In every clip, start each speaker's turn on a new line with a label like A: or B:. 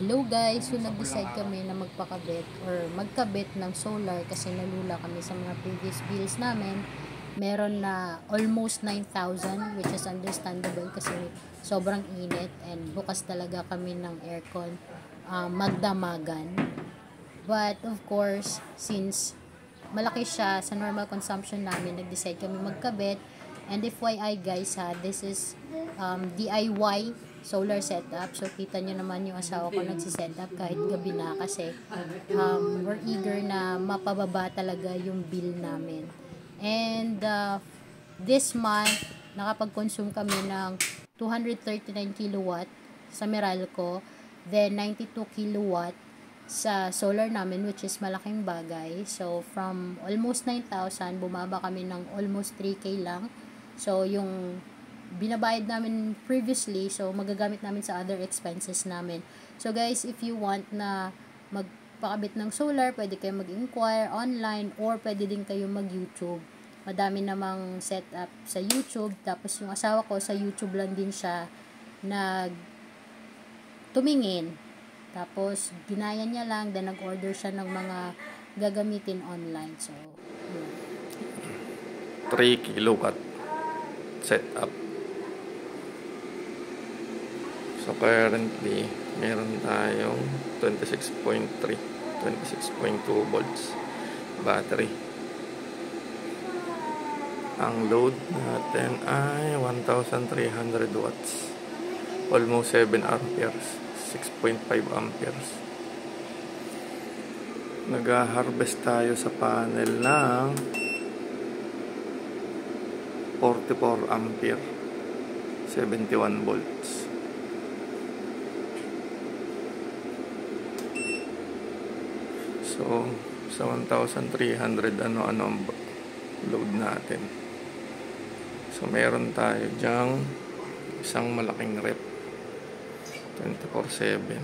A: Hello guys, so nag-decide kami na magpakabit or magkabit ng solar kasi nalula kami sa mga previous bills namin. Meron na almost 9,000 which is understandable kasi sobrang init and bukas talaga kami ng aircon magdamagan. But of course, since malaki siya sa normal consumption namin, nag-decide kami magkabit. And FYI guys this is DIY solar setup. So kita nyo naman yung asawa ko nagsisetup kahit gabi na kasi we're eager na mapababa talaga yung bill namin. And this month, nakapag-consume kami ng 239 kilowatt sa Meralco, then 92 kilowatt sa solar namin, which is malaking bagay. So from almost 9,000 bumaba kami ng almost 3K lang. So yung binabayad namin previously, so magagamit namin sa other expenses namin. So guys, if you want na magpakabit ng solar, pwede kayo mag-inquire online or pwede din kayo mag-YouTube. Madami namang setup sa YouTube. Tapos yung asawa ko sa YouTube lang din siya tumingin. Tapos ginaya niya lang, then nag-order siya ng mga gagamitin online. So
B: 3 kilowatt setup. So currently meron tayong 26.2 volts battery. Ang load natin ay 1,300 watts, almost 7 amperes, 6.5 amperes. Nag-harvest tayo sa panel ng 44 ampere, 71 volts. So sa 1,300 ano ang load natin. So meron tayo dyang isang malaking rep 24/7.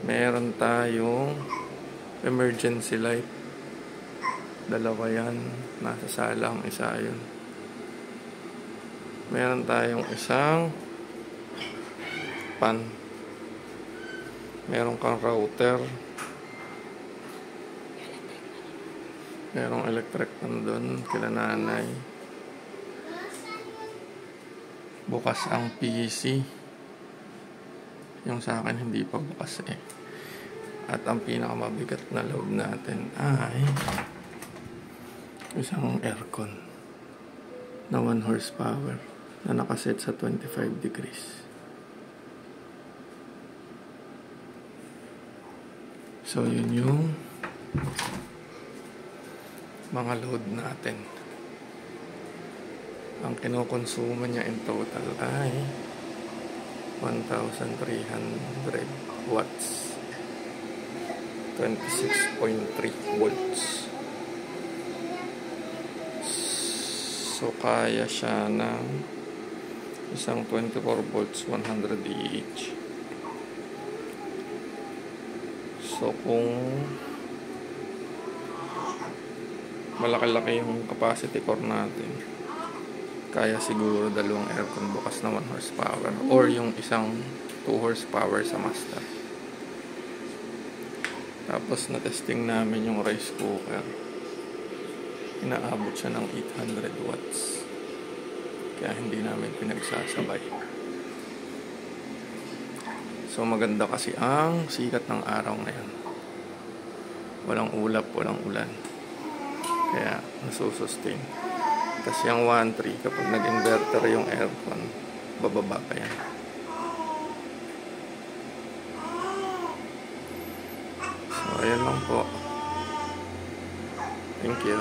B: Meron tayong emergency light, dalawa yan, nasa sala ang isa yun. Meron tayong isang pan, meron kang router, merong electric nandun kila nanay. Bukas ang PC, yung sa akin hindi pa bukas eh. At ang pinakamabigat na load natin ay isang aircon na 1 horsepower na nakaset sa 25 degrees. So yun yung mga load natin. Ang kinukonsumo niya in total ay 1,300 watts, 26.3 volts. So kaya siya ng isang 24 volts 100 each. So kung malaki-laki yung capacity core natin, kaya siguro dalawang aircon bukas na 1 horsepower or yung isang 2 horsepower sa master. Tapos na-testing namin yung rice cooker, inaabot siya ng 800 watts, kaya hindi namin pinagsasabay. So maganda kasi ang sikat ng araw ngayon, walang ulap, walang ulan, kaya nasusustain. Tapos yung 1.3, kapag nag-inverter yung aircon, bababa pa yan. So ayan lang po. Thank you.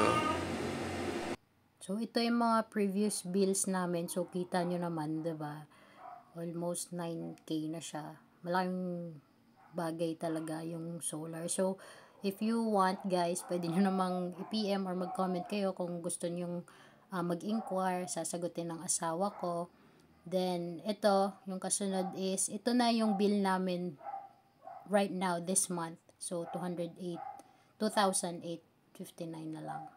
A: So ito yung mga previous bills namin. So kita nyo naman, 'di ba? Almost 9K na siya. Malaking bagay talaga yung solar. So if you want guys, pwede nyo namang i-PM or mag-comment kayo kung gusto nyo mag-inquire, sasagutin ng asawa ko. Then ito, yung kasunod is, ito na yung bill namin right now this month. So 208, 2,859 na lang.